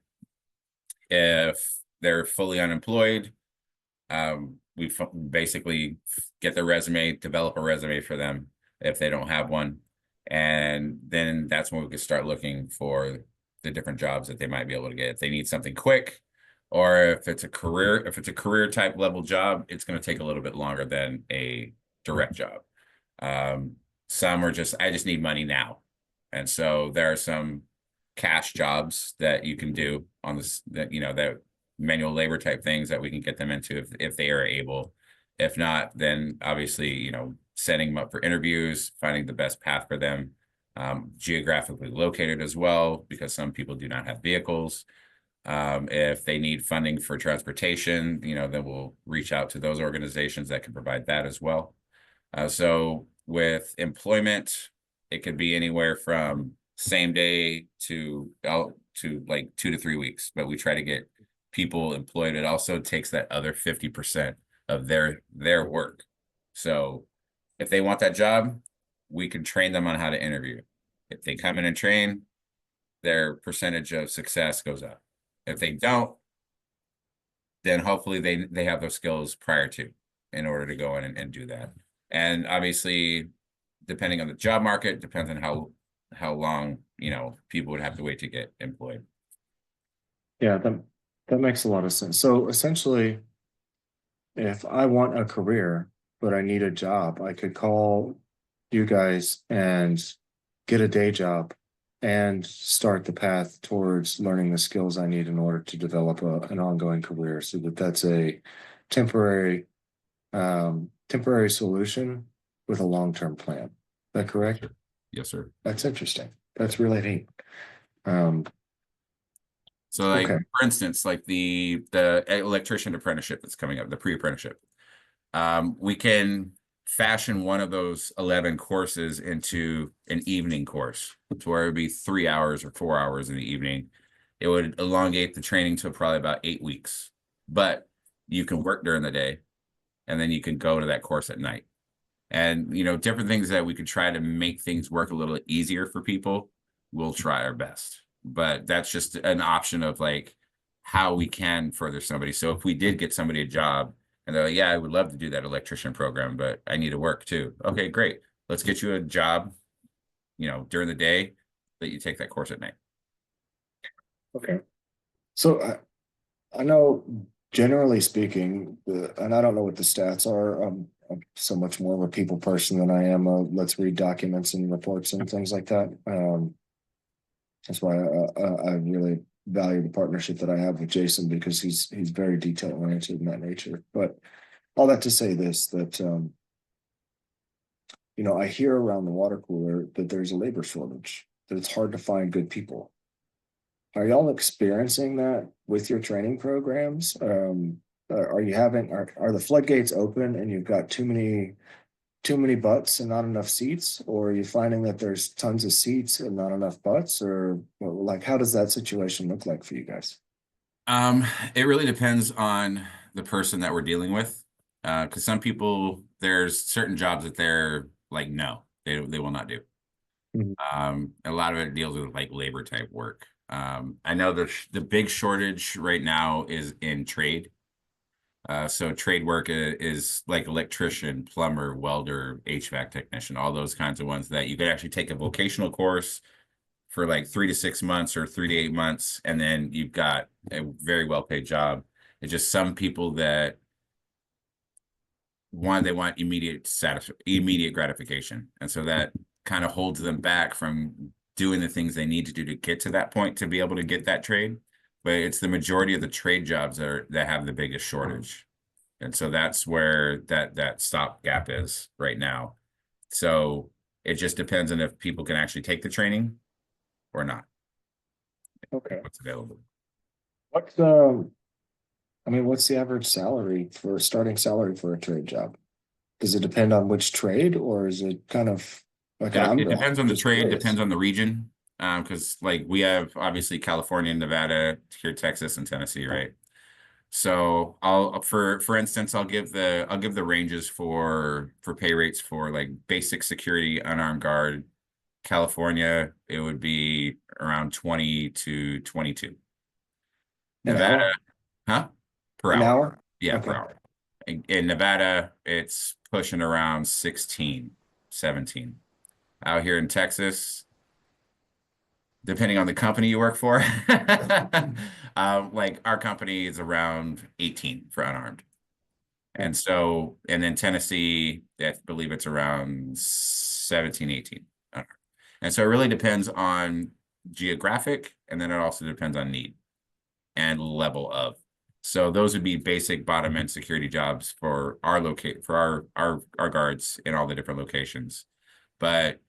if they're fully unemployed, we basically get their resume, develop a resume for them if they don't have one. And then that's when we can start looking for the different jobs that they might be able to get. If they need something quick, or if it's a career type level job, it's going to take a little bit longer than a direct job. Some are I just need money now. And so there are some cash jobs that you can do on this, that manual labor type things that we can get them into if they are able. If not, then obviously, setting them up for interviews, finding the best path for them, geographically located as well, because some people do not have vehicles. If they need funding for transportation, then we'll reach out to those organizations that can provide that as well. So with employment, it could be anywhere from same day to like 2 to 3 weeks, but we try to get people employed. It also takes that other 50% of their work. So if they want that job, we can train them on how to interview. If they come in and train, their percentage of success goes up. If they don't, then hopefully they have those skills prior to, in order to go in and do that. And obviously, depending on the job market, depends on how long, people would have to wait to get employed. Yeah, that makes a lot of sense. So essentially, if I want a career, but I need a job. I could call you guys and get a day job and start the path towards learning the skills I need in order to develop an ongoing career so that that's a temporary temporary solution with a long-term plan. Is that correct? Sure. Yes, sir. That's interesting. That's really neat. Um, So like okay. for instance, like the electrician apprenticeship that's coming up, the pre-apprenticeship. We can fashion one of those 11 courses into an evening course to where it would be 3 hours or 4 hours in the evening. It would elongate the training to probably about 8 weeks, but you can work during the day and then you can go to that course at night. And, different things that we could try to make things work a little easier for people. We'll try our best, but that's just an option of like how we can further somebody. So if we did get somebody a job, and they're like, yeah, I would love to do that electrician program, but I need to work too. Okay, great. Let's get you a job, during the day that you take that course at night. Okay. So I know generally speaking, and I don't know what the stats are. I'm so much more of a people person than I am. Let's read documents and reports and things like that. That's why I really value the partnership that I have with Jason because he's very detail oriented in that nature. But all that to say this, that I hear around the water cooler that there's a labor shortage, that it's hard to find good people. Are y'all experiencing that with your training programs? Are you having are the floodgates open and you've got too many butts and not enough seats, or are you finding that there's tons of seats and not enough butts, or like how does that situation look like for you guys? Um, it really depends on the person that we're dealing with. Because some people, there's certain jobs that they're like, no, they will not do. Mhm. A lot of it deals with like labor type work. I know the big shortage right now is in trade. So trade work is like electrician, plumber, welder, HVAC technician, all those kinds of ones that you could actually take a vocational course for like 3 to 6 months or 3 to 8 months, and then you've got a very well paid job. It's just some people that they want immediate gratification, and so that kind of holds them back from doing the things they need to do to get to that point to be able to get that trade. But it's the majority of the trade jobs that have the biggest shortage, and so that's where that stop gap is right now. So it just depends on if people can actually take the training or not, Okay. what's available. What's I mean, what's the average starting salary for a trade job? Does it depend on which trade, or is it kind of like It depends on the just trade, curious? depends on the region. Because like we have obviously California, Nevada, here, Texas, and Tennessee, right? So for instance, I'll give the ranges for pay rates for like basic security, unarmed guard. California, it would be around 20 to 22. An Nevada, hour? huh? Per An hour. hour? Yeah, per Okay. hour. In Nevada, it's pushing around 16, 17. Out here in Texas, depending on the company you work for, like our company is around 18 for unarmed. Okay. And then Tennessee, I believe it's around 17, 18. Unarmed. And so it really depends on geographic, and then it also depends on need and level of. So those would be basic bottom end security jobs for our guards in all the different locations. But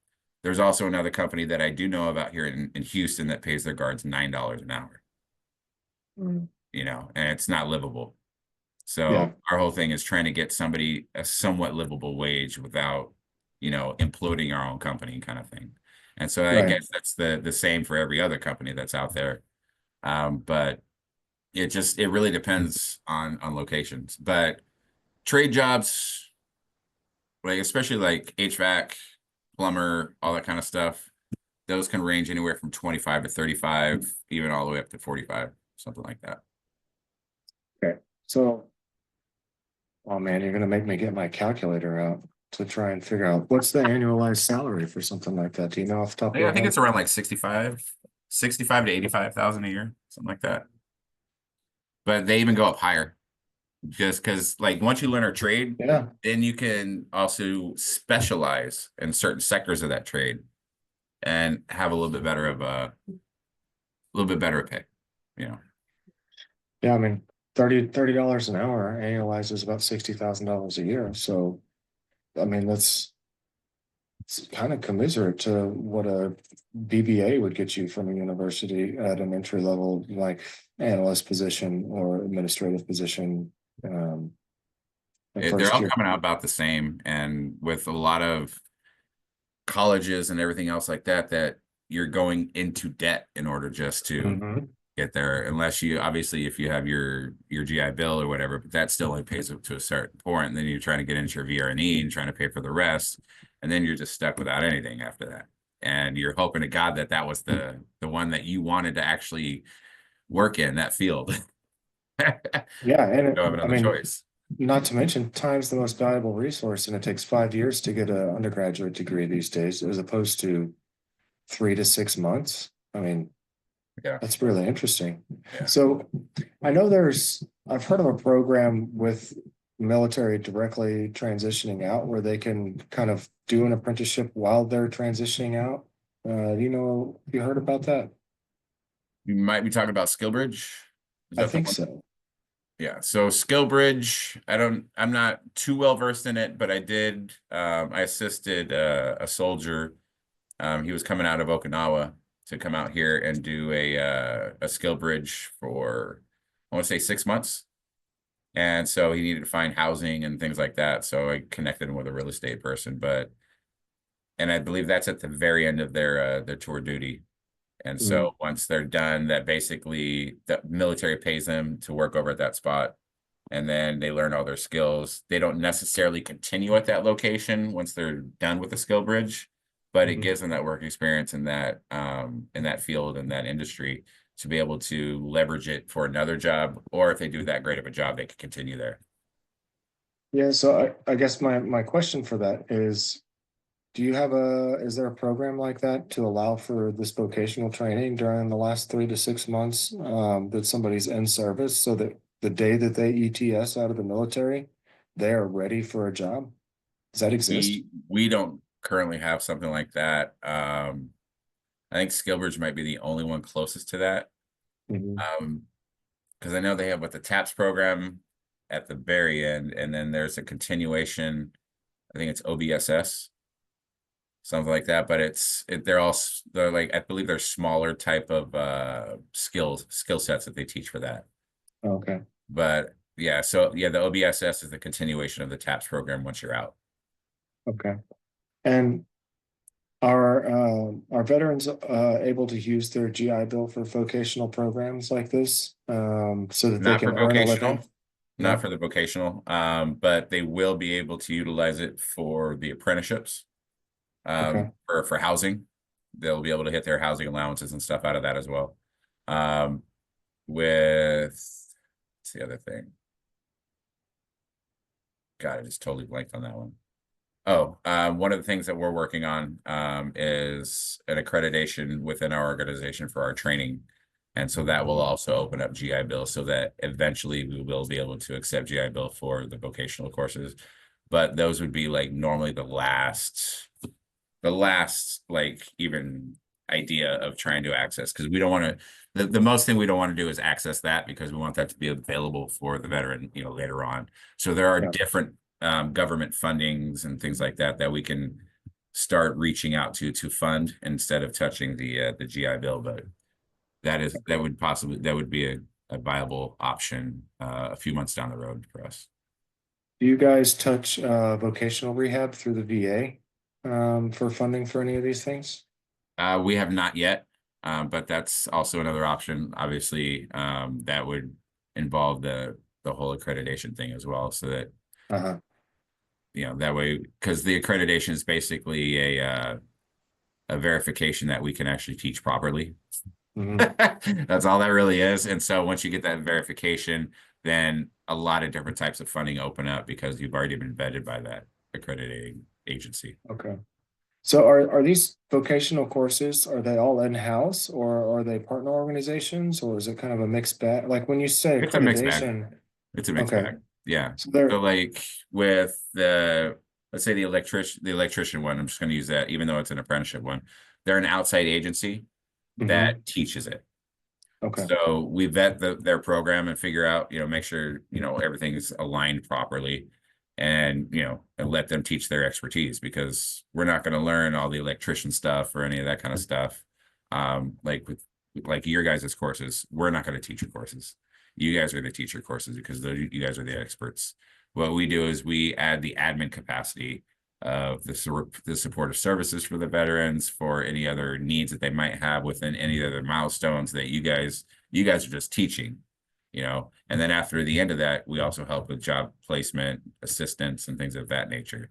there's also another company that I do know about here in Houston that pays their guards $9 an hour, Mm. and it's not livable. Yeah, So our whole thing is trying to get somebody a somewhat livable wage without, imploding our own company kind of thing. And so I right. guess that's the same for every other company that's out there. But it really depends on locations. But trade jobs, like especially like HVAC, plumber, all that kind of stuff, those can range anywhere from 25 to 35, even all the way up to 45, something like that. Okay. So, oh man, you're gonna make me get my calculator out to try and figure out what's the annualized salary for something like that. Do you know off the top of Yeah, I your think head? it's around like 65 to 85,000 a year, something like that. But they even go up higher. just because like once you learn a trade, Yeah. then you can also specialize in certain sectors of that trade and have a little bit better of a little bit better pay, you know. Yeah, I mean, $30 an hour annualizes about $60,000 a year. So, I mean, it's kind of commiserate to what a BBA would get you from a university at an entry level, like analyst position or administrative position, in They're first all year. coming out about the same, and with a lot of colleges and everything else like that, that you're going into debt in order just to Mhm. get there, unless you obviously if you have your GI Bill or whatever, but that still only pays up to a certain point, and then you're trying to get into your VRE and trying to pay for the rest, and then you're just stuck without anything after that. And you're hoping to God that that was the one that you wanted to actually work in that field. Yeah, and You don't have I another mean, choice. not to mention time's the most valuable resource, and it takes 5 years to get an undergraduate degree these days, as opposed to 3 to 6 months. I mean, Yeah, that's really interesting. yeah. So I know I've heard of a program with military directly transitioning out where they can kind of do an apprenticeship while they're transitioning out. You heard about that? You might be talking about SkillBridge. Is I that the think one? so. Yeah, so SkillBridge, I'm not too well versed in it, but I did, I assisted a soldier. He was coming out of Okinawa to come out here and do a SkillBridge for, I want to say 6 months. And so he needed to find housing and things like that. So I connected him with a real estate person, and I believe that's at the very end of their tour duty. And Mm, so once they're done, that basically the military pays them to work over at that spot. And then they learn all their skills. They don't necessarily continue at that location once they're done with the skill bridge, but it mhm. gives them that work experience in that field and that industry to be able to leverage it for another job, or if they do that great of a job, they can continue there. Yeah, so I guess my question for that is, is there a program like that to allow for this vocational training during the last 3 to 6 months, that somebody's in service so that the day that they ETS out of the military, they are ready for a job? Does that exist? We don't currently have something like that. I think Skillbridge might be the only one closest to that. Mhm. Um, because I know they have what the TAPS program at the very end, and then there's a continuation. I think it's OBSS, something like that. But they're like I believe they're smaller type of skill sets that they teach for that. Okay, But yeah, so yeah, the OBSS is the continuation of the TAPS program once you're out. okay. And are veterans able to use their GI Bill for vocational programs like this, so that they Not for can earn a living? vocational, not No? for the vocational, but they will be able to utilize it for the apprenticeships, Okay. for housing. They'll be able to hit their housing allowances and stuff out of that as well. Um, with what's the other thing? God, I just totally blanked on that one. Oh, one of the things that we're working on is an accreditation within our organization for our training. And so that will also open up GI Bill so that eventually we will be able to accept GI Bill for the vocational courses. But those would be like normally the last like even idea of trying to access, because we don't want to the most thing we don't want to do is access that, because we want that to be available for the veteran, later on. So there are Yeah. different government fundings and things like that that we can start reaching out to fund instead of touching the GI Bill. But that would be a viable option a few months down the road for us. Do you guys touch vocational rehab through the VA, for funding for any of these things? We have not yet, but that's also another option. Obviously, that would involve the whole accreditation thing as well, so that Uh-huh. that way, because the accreditation is basically a verification that we can actually teach properly. Hmm. That's all that really is. And so once you get that verification, then a lot of different types of funding open up because you've already been vetted by that accrediting agency. Okay. So are these vocational courses, are they all in-house or are they partner organizations, or is it kind of a mixed bag? Like when you say It's a mixed bag. accreditation, It's a mixed okay, bag. Yeah. So they're So like with the, let's say the electrician one, I'm just going to use that, even though it's an apprenticeship one. They're an outside agency Mhm. that teaches it. Okay. So we vet their program and figure out, make sure, everything is aligned properly and, and let them teach their expertise because we're not going to learn all the electrician stuff or any of that kind of stuff. Like with like your guys' courses, we're not going to teach your courses. You guys are the teacher courses because you guys are the experts. What we do is we add the admin capacity of the supportive services for the veterans, for any other needs that they might have within any other milestones that you guys are just teaching, and then after the end of that, we also help with job placement assistance and things of that nature.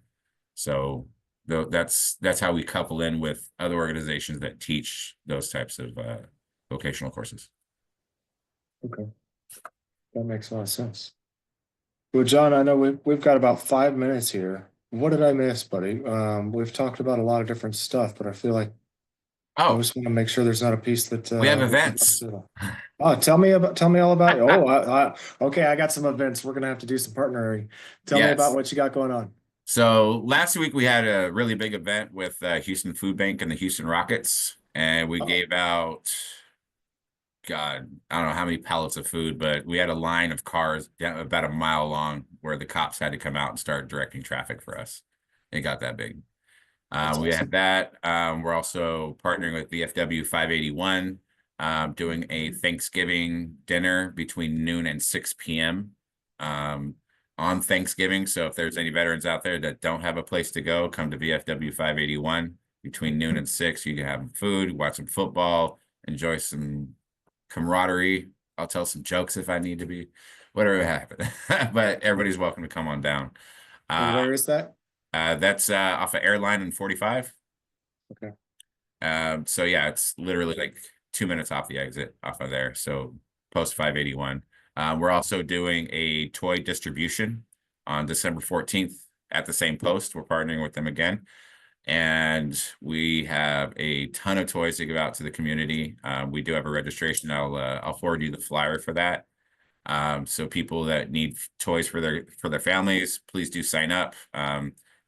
So that's how we couple in with other organizations that teach those types of vocational courses. Okay. That makes a lot of sense. Well, John, I know we've got about 5 minutes here. What did I miss, buddy? We've talked about a lot of different stuff, but I feel like I Oh, just want to make sure there's not a piece that we have we forgot events. to do. Oh, tell me all about it. Oh, okay, I got some events. We're gonna have to do some partnering. Tell me about Yes. what you got going on. So last week we had a really big event with Houston Food Bank and the Houston Rockets, and we Oh, gave out, God, I don't know how many pallets of food, but we had a line of cars down about a mile long where the cops had to come out and start directing traffic for us. It got that big. that's We had awesome. that. We're also partnering with VFW 581, doing a Thanksgiving dinner between noon and 6 p.m. Um, on Thanksgiving. So if there's any veterans out there that don't have a place to go, come to VFW 581 between noon and 6. You can have food, watch some football, enjoy some camaraderie. I'll tell some jokes if I need to be, whatever happens. But everybody's welcome to come on down. And Uh, where is that? that's off of Airline and 45. Okay. So yeah, it's literally like 2 minutes off the exit off of there. So post 581. We're also doing a toy distribution on December 14th at the same post. We're partnering with them again. And we have a ton of toys to give out to the community. We do have a registration. I'll forward you the flyer for that. So people that need toys for their families, please do sign up.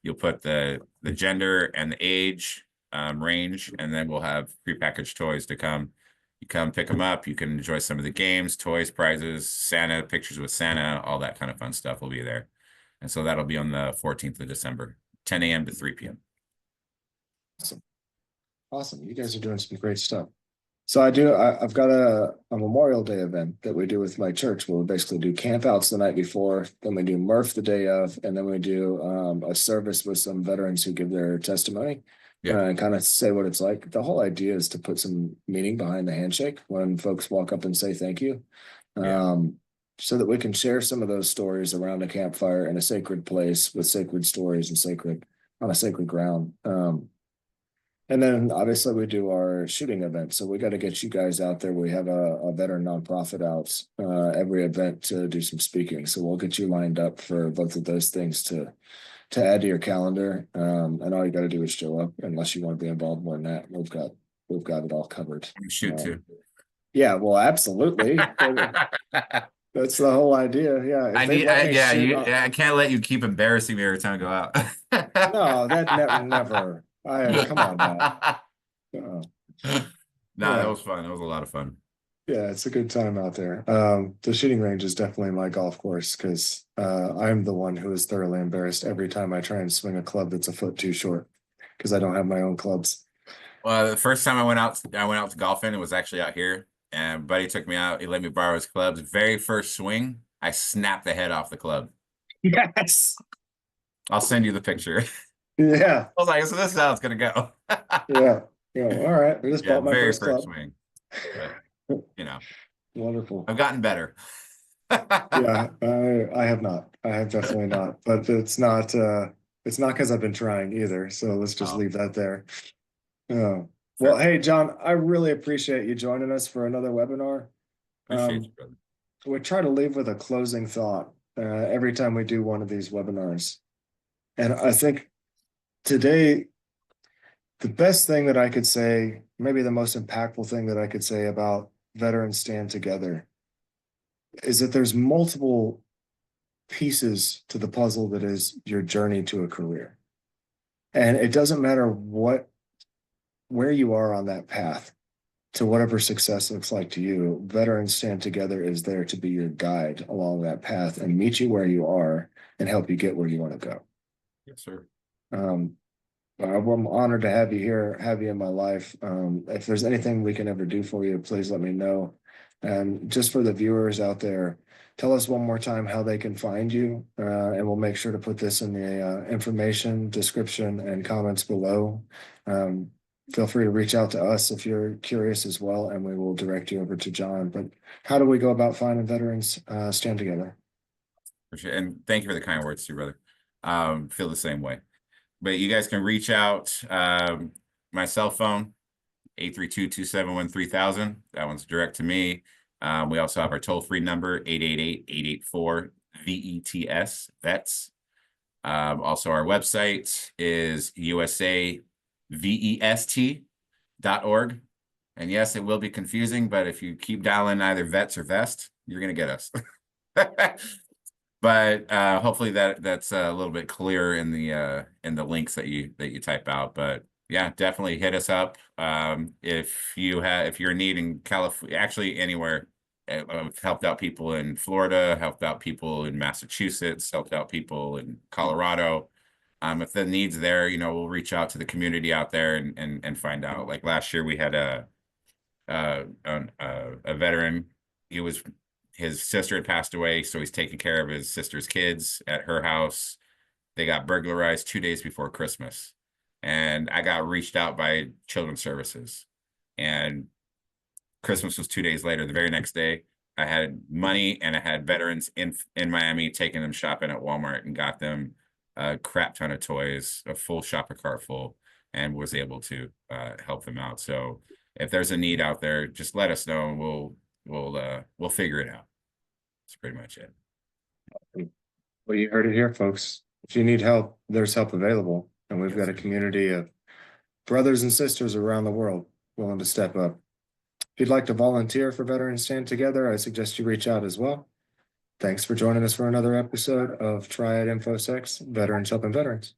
You'll put the gender and the age range, and then we'll have prepackaged toys to come. You come pick them up. You can enjoy some of the games, toys, prizes, Santa, pictures with Santa, all that kind of fun stuff will be there. And so that'll be on the 14th of December, 10 a.m. to 3 p.m. Awesome. Awesome. You guys are doing some great stuff. So I've got a Memorial Day event that we do with my church where we basically do campouts the night before, then we do MRF the day of, and then we do a service with some veterans who give their testimony Yeah, and kind of say what it's like. The whole idea is to put some meaning behind the handshake when folks walk up and say thank you. yeah. So that we can share some of those stories around a campfire in a sacred place with sacred stories and sacred on a sacred ground. And then obviously we do our shooting event. So we got to get you guys out there. We have a veteran nonprofit out every event to do some speaking. So we'll get you lined up for both of those things to add to your calendar. And all you got to do is show up unless you want to be involved more than that. We've got it all covered. Shoot too. Yeah, well, absolutely. That's the whole idea. Yeah. If I they need, let I, me yeah, shoot, I can't let you keep embarrassing me every time I go out. no, that never. I come on now. Uh, Nah, that yeah. was fun. That was a lot of fun. Yeah, it's a good time out there. The shooting range is definitely my golf course because I'm the one who is thoroughly embarrassed every time I try and swing a club that's a foot too short because I don't have my own clubs. Well, the first time I went out to golfing. It was actually out here, and buddy took me out. He let me borrow his clubs. Very first swing, I snapped the head off the club. Yes. I'll send you the picture. Yeah. I was like, so this is how it's gonna go. Yeah. Yeah. All right. I just Yeah, bought my very first first club. swing, but you know, Wonderful. I've gotten better. Yeah, I have not. I have definitely not. But it's not because I've been trying either. So let's just Oh, leave that there. Oh. Well, fair. hey John, I really appreciate you joining us for another webinar. Appreciate Um, you, brother. we try to leave with a closing thought every time we do one of these webinars. And I think today, the best thing that I could say, maybe the most impactful thing that I could say about Veterans Stand Together is that there's multiple pieces to the puzzle that is your journey to a career. And it doesn't matter where you are on that path to whatever success looks like to you. Veterans Stand Together is there to be your guide along that path and meet you where you are and help you get where you want to go. Yes, sir. Um, I'm honored to have you here, have you in my life. If there's anything we can ever do for you, please let me know. And just for the viewers out there, tell us one more time how they can find you, and we'll make sure to put this in the information, description, and comments below. Feel free to reach out to us if you're curious as well, and we will direct you over to John. But how do we go about finding Veterans Stand Together? For sure. And thank you for the kind words too, brother. Feel the same way. But you guys can reach out. My cell phone, 832-271-3000. That one's direct to me. We also have our toll-free number, 888-884-VETS, vets. Also, our website is usavest.org. And yes, it will be confusing, but if you keep dialing either vets or vest, you're going to get us. But hopefully that's a little bit clearer in the links that you type out. But yeah, definitely hit us up. If you're in need in California, actually anywhere. I've helped out people in Florida, helped out people in Massachusetts, helped out people in Colorado. If the need's there, we'll reach out to the community out there and find out. Like last year, we had a veteran. His sister had passed away, so he's taking care of his sister's kids at her house. They got burglarized 2 days before Christmas, and I got reached out by Children's Services, and Christmas was 2 days later. The very next day, I had money and I had veterans in Miami taking them shopping at Walmart and got them a crap ton of toys, a full shopper cart full, and was able to help them out. So if there's a need out there, just let us know and we'll figure it out. That's pretty much it. Well, you heard it here, folks. If you need help, there's help available. And we've got a community of brothers and sisters around the world willing to step up. If you'd like to volunteer for Veterans Stand Together, I suggest you reach out as well. Thanks for joining us for another episode of Triad InfoSec's Veterans Helping Veterans.